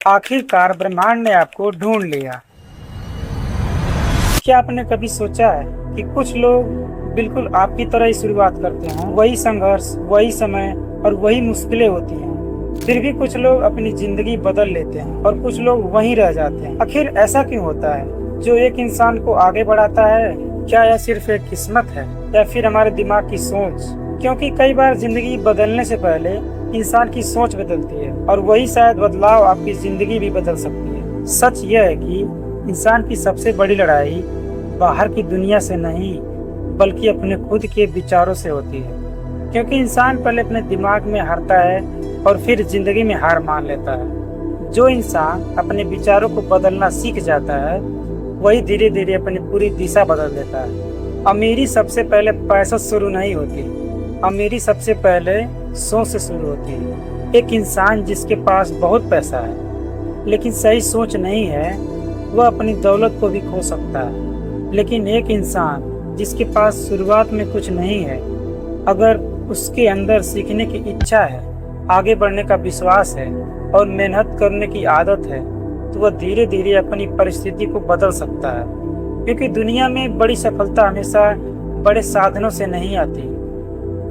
आखिरकार ब्रह्मांड ने आपको ढूंढ लिया। क्या आपने कभी सोचा है कि कुछ लोग बिल्कुल आपकी तरह ही शुरुआत करते हैं, वही संघर्ष, वही समय और वही मुश्किलें होती हैं, फिर भी कुछ लोग अपनी जिंदगी बदल लेते हैं और कुछ लोग वहीं रह जाते हैं। आखिर ऐसा क्यों होता है जो एक इंसान को आगे बढ़ाता है? क्या यह सिर्फ एक किस्मत है या फिर हमारे दिमाग की सोच? क्योंकि कई बार जिंदगी बदलने से पहले इंसान की सोच बदलती है और वही शायद बदलाव आपकी जिंदगी भी बदल सकती है। सच यह है कि इंसान की सबसे बड़ी लड़ाई बाहर की दुनिया से नहीं बल्कि अपने खुद के विचारों से होती है। क्योंकि इंसान पहले अपने दिमाग में हारता है और फिर जिंदगी में हार मान लेता है। जो इंसान अपने विचारों को बदलना सीख जाता है वही धीरे धीरे अपनी पूरी दिशा बदल देता है। अमीरी सबसे पहले पैसा से शुरू नहीं होती, अमीरी सबसे पहले सोच से शुरू होती है। एक इंसान जिसके पास बहुत पैसा है लेकिन सही सोच नहीं है वह अपनी दौलत को भी खो सकता है। लेकिन एक इंसान जिसके पास शुरुआत में कुछ नहीं है, अगर उसके अंदर सीखने की इच्छा है, आगे बढ़ने का विश्वास है और मेहनत करने की आदत है तो वह धीरे धीरे अपनी परिस्थिति को बदल सकता है। क्योंकि दुनिया में बड़ी सफलता हमेशा बड़े साधनों से नहीं आती,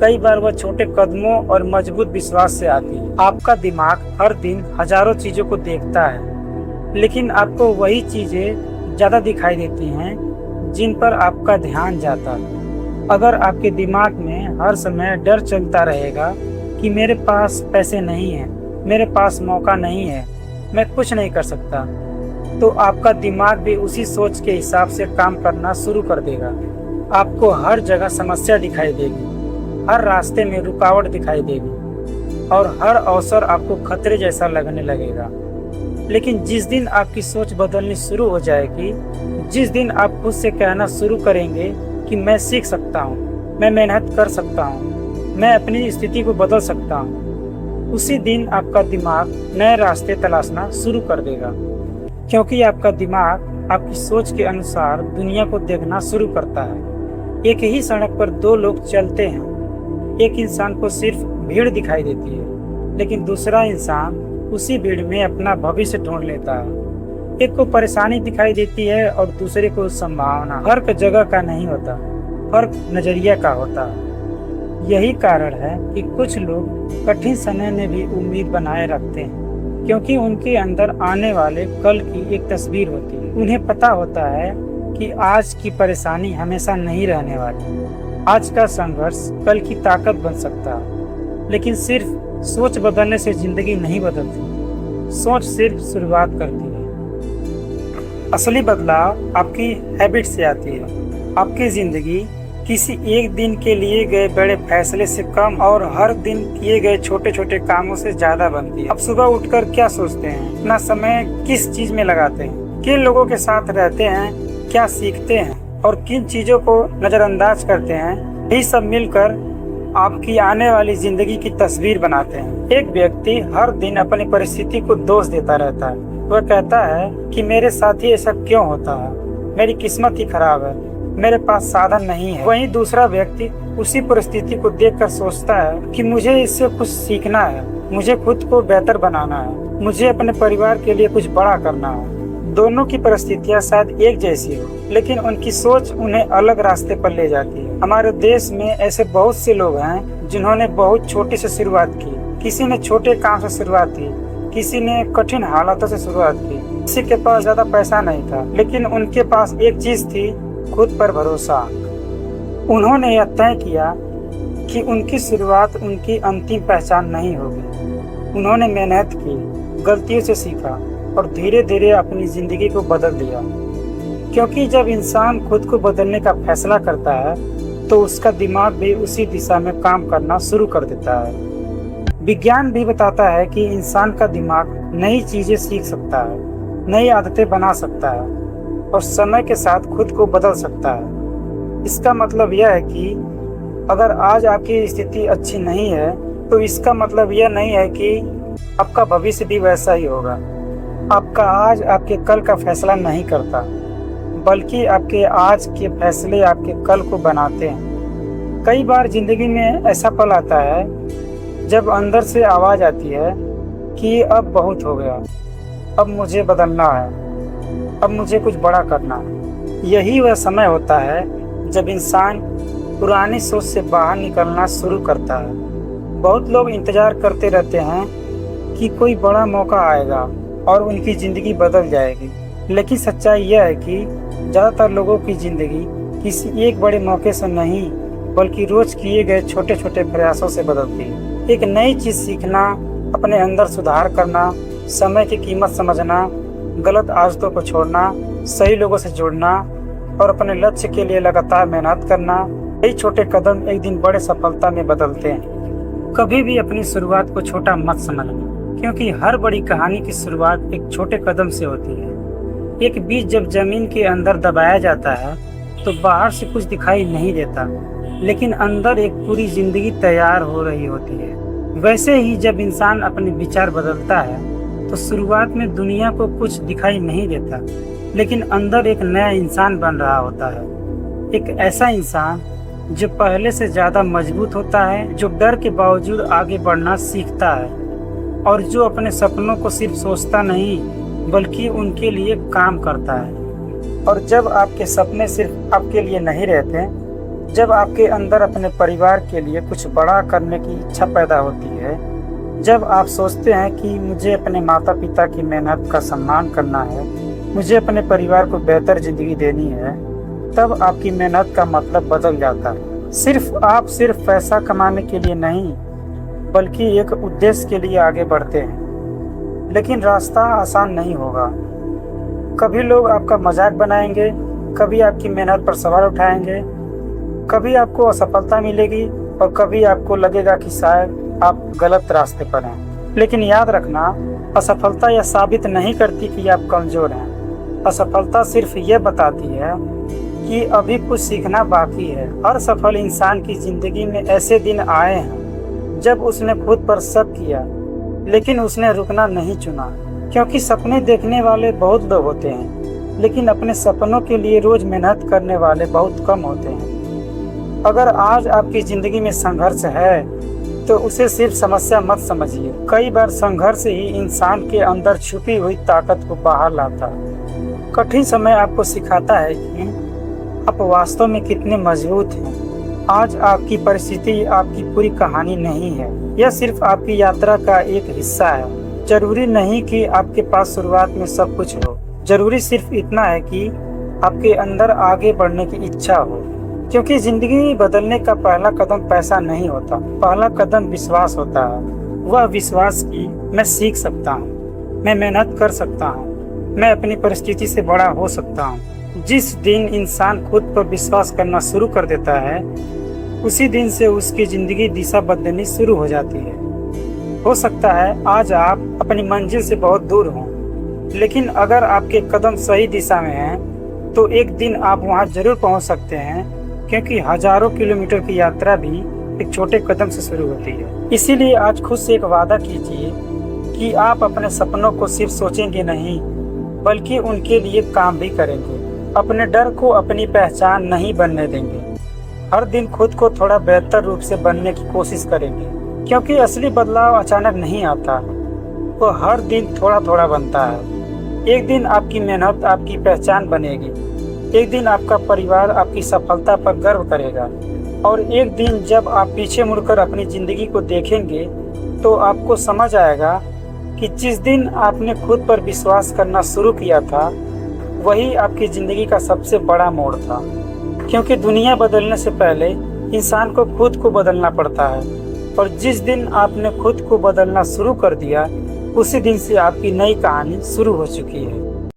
कई बार वह छोटे कदमों और मजबूत विश्वास से आती है। आपका दिमाग हर दिन हजारों चीजों को देखता है लेकिन आपको वही चीजें ज्यादा दिखाई देती हैं जिन पर आपका ध्यान जाता है। अगर आपके दिमाग में हर समय डर चलता रहेगा कि मेरे पास पैसे नहीं है, मेरे पास मौका नहीं है, मैं कुछ नहीं कर सकता, तो आपका दिमाग भी उसी सोच के हिसाब से काम करना शुरू कर देगा। आपको हर जगह समस्या दिखाई देगी, हर रास्ते में रुकावट दिखाई देगी और हर अवसर आपको खतरे जैसा लगने लगेगा। लेकिन जिस दिन आपकी सोच बदलनी शुरू हो जाएगी, जिस दिन आप खुद से कहना शुरू करेंगे कि मैं सीख सकता हूँ, मैं मेहनत कर सकता हूँ, मैं अपनी स्थिति को बदल सकता हूँ, उसी दिन आपका दिमाग नए रास्ते तलाशना शुरू कर देगा। क्योंकि आपका दिमाग आपकी सोच के अनुसार दुनिया को देखना शुरू करता है। एक ही सड़क पर दो लोग चलते हैं, एक इंसान को सिर्फ भीड़ दिखाई देती है लेकिन दूसरा इंसान उसी भीड़ में अपना भविष्य ढूंढ लेता है। एक को परेशानी दिखाई देती है और दूसरे को संभावना। फर्क जगह का नहीं होता, फर्क नजरिया का होता है। यही कारण है कि कुछ लोग कठिन समय में भी उम्मीद बनाए रखते हैं क्योंकि उनके अंदर आने वाले कल की एक तस्वीर होती है। उन्हें पता होता है कि आज की परेशानी हमेशा नहीं रहने वाली, आज का संघर्ष कल की ताकत बन सकता है। लेकिन सिर्फ सोच बदलने से जिंदगी नहीं बदलती, सोच सिर्फ शुरुआत करती है। असली बदलाव आपकी हैबिट से आती है। आपकी जिंदगी किसी एक दिन के लिए गए बड़े फैसले से कम और हर दिन किए गए छोटे छोटे कामों से ज्यादा बनती है। अब सुबह उठकर क्या सोचते हैं, अपना समय किस चीज में लगाते हैं, किन लोगों के साथ रहते हैं, क्या सीखते हैं और किन चीजों को नजरअंदाज करते हैं, यही सब मिलकर आपकी आने वाली जिंदगी की तस्वीर बनाते हैं। एक व्यक्ति हर दिन अपनी परिस्थिति को दोष देता रहता है। वह कहता है कि मेरे साथ ही ऐसा क्यों होता है, मेरी किस्मत ही खराब है, मेरे पास साधन नहीं है। वहीं दूसरा व्यक्ति उसी परिस्थिति को देखकर सोचता है कि मुझे इससे कुछ सीखना है, मुझे खुद को बेहतर बनाना है, मुझे अपने परिवार के लिए कुछ बड़ा करना है। दोनों की परिस्थितियां शायद एक जैसी हो लेकिन उनकी सोच उन्हें अलग रास्ते पर ले जाती है। हमारे देश में ऐसे बहुत से लोग हैं जिन्होंने बहुत छोटे से शुरुआत की। किसी ने छोटे काम से शुरुआत की, किसी ने कठिन हालातों से शुरुआत की, किसी के पास ज्यादा पैसा नहीं था लेकिन उनके पास एक चीज थी, खुद पर भरोसा। उन्होंने यह तय किया कि उनकी शुरुआत उनकी अंतिम पहचान नहीं होगी। उन्होंने मेहनत की, गलतियों से सीखा और धीरे धीरे अपनी जिंदगी को बदल दिया। क्योंकि जब इंसान खुद को बदलने का फैसला करता है तो उसका दिमाग भी उसी दिशा में काम करना शुरू कर देता है। विज्ञान भी बताता है कि इंसान का दिमाग नई चीजें सीख सकता है, नई आदतें बना सकता है और समय के साथ खुद को बदल सकता है। इसका मतलब यह है कि अगर आज आपकी स्थिति अच्छी नहीं है तो इसका मतलब यह नहीं है कि आपका भविष्य भी वैसा ही होगा। आपका आज आपके कल का फैसला नहीं करता बल्कि आपके आज के फैसले आपके कल को बनाते हैं। कई बार जिंदगी में ऐसा पल आता है जब अंदर से आवाज आती है कि अब बहुत हो गया, अब मुझे बदलना है, अब मुझे कुछ बड़ा करना है। यही वह समय होता है जब इंसान पुरानी सोच से बाहर निकलना शुरू करता है। बहुत लोग इंतजार करते रहते हैं कि कोई बड़ा मौका आएगा और उनकी ज़िंदगी बदल जाएगी, लेकिन सच्चाई यह है कि ज़्यादातर लोगों की ज़िंदगी किसी एक बड़े मौके से नहीं बल्कि रोज किए गए छोटे छोटे प्रयासों से बदलती है। एक नई चीज़ सीखना, अपने अंदर सुधार करना, समय की कीमत समझना, गलत आदतों को छोड़ना, सही लोगों से जुड़ना और अपने लक्ष्य के लिए लगातार मेहनत करना, कई छोटे कदम एक दिन बड़े सफलता में बदलते हैं। कभी भी अपनी शुरुआत को छोटा मत समझना, क्योंकि हर बड़ी कहानी की शुरुआत एक छोटे कदम से होती है। एक बीज जब जमीन के अंदर दबाया जाता है तो बाहर से कुछ दिखाई नहीं देता, लेकिन अंदर एक पूरी जिंदगी तैयार हो रही होती है। वैसे ही जब इंसान अपने विचार बदलता है तो शुरुआत में दुनिया को कुछ दिखाई नहीं देता, लेकिन अंदर एक नया इंसान बन रहा होता है। एक ऐसा इंसान जो पहले से ज़्यादा मजबूत होता है, जो डर के बावजूद आगे बढ़ना सीखता है और जो अपने सपनों को सिर्फ सोचता नहीं बल्कि उनके लिए काम करता है। और जब आपके सपने सिर्फ आपके लिए नहीं रहते, जब आपके अंदर अपने परिवार के लिए कुछ बड़ा करने की इच्छा पैदा होती है, जब आप सोचते हैं कि मुझे अपने माता पिता की मेहनत का सम्मान करना है, मुझे अपने परिवार को बेहतर जिंदगी देनी है, तब आपकी मेहनत का मतलब बदल जाता है। आप सिर्फ पैसा कमाने के लिए नहीं बल्कि एक उद्देश्य के लिए आगे बढ़ते हैं। लेकिन रास्ता आसान नहीं होगा। कभी लोग आपका मजाक बनाएंगे, कभी आपकी मेहनत पर सवाल उठाएंगे, कभी आपको असफलता मिलेगी और कभी आपको लगेगा कि शायद आप गलत रास्ते पर हैं। लेकिन याद रखना, असफलता यह साबित नहीं करती कि आप कमज़ोर हैं। असफलता सिर्फ ये बताती है कि अभी कुछ सीखना बाकी है। हर सफल इंसान की ज़िंदगी में ऐसे दिन आए हैं जब उसने खुद पर शक किया, लेकिन उसने रुकना नहीं चुना। क्योंकि सपने देखने वाले बहुत लोग होते हैं, लेकिन अपने सपनों के लिए रोज़ मेहनत करने वाले बहुत कम होते हैं। अगर आज आपकी ज़िंदगी में संघर्ष है तो उसे सिर्फ समस्या मत समझिए। कई बार संघर्ष ही इंसान के अंदर छुपी हुई ताकत को बाहर लाता है। कठिन समय आपको सिखाता है कि आप वास्तव में कितने मजबूत हैं। आज आपकी परिस्थिति आपकी पूरी कहानी नहीं है, यह सिर्फ आपकी यात्रा का एक हिस्सा है। जरूरी नहीं कि आपके पास शुरुआत में सब कुछ हो, जरूरी सिर्फ इतना है कि आपके अंदर आगे बढ़ने की इच्छा हो। क्योंकि जिंदगी बदलने का पहला कदम पैसा नहीं होता, पहला कदम विश्वास होता है। वह विश्वास कि मैं सीख सकता हूँ, मैं मेहनत कर सकता हूँ, मैं अपनी परिस्थिति से बड़ा हो सकता हूँ। जिस दिन इंसान खुद पर विश्वास करना शुरू कर देता है, उसी दिन से उसकी जिंदगी दिशा बदलनी शुरू हो जाती है। हो सकता है आज आप अपनी मंजिल से बहुत दूर हों, लेकिन अगर आपके कदम सही दिशा में हैं तो एक दिन आप वहां जरूर पहुंच सकते हैं। क्योंकि हजारों किलोमीटर की यात्रा भी एक छोटे कदम से शुरू होती है। इसीलिए आज खुद से एक वादा कीजिए कि आप अपने सपनों को सिर्फ सोचेंगे नहीं बल्कि उनके लिए काम भी करेंगे। अपने डर को अपनी पहचान नहीं बनने देंगे। हर दिन खुद को थोड़ा बेहतर रूप से बनने की कोशिश करेंगे, क्योंकि असली बदलाव अचानक नहीं आता, वो हर दिन थोड़ा थोड़ा बनता है। एक दिन आपकी मेहनत आपकी पहचान बनेगी, एक दिन आपका परिवार आपकी सफलता पर गर्व करेगा और एक दिन जब आप पीछे मुड़कर अपनी ज़िंदगी को देखेंगे तो आपको समझ आएगा कि जिस दिन आपने खुद पर विश्वास करना शुरू किया था वही आपकी ज़िंदगी का सबसे बड़ा मोड़ था। क्योंकि दुनिया बदलने से पहले इंसान को खुद को बदलना पड़ता है, और जिस दिन आपने खुद को बदलना शुरू कर दिया उसी दिन से आपकी नई कहानी शुरू हो चुकी है।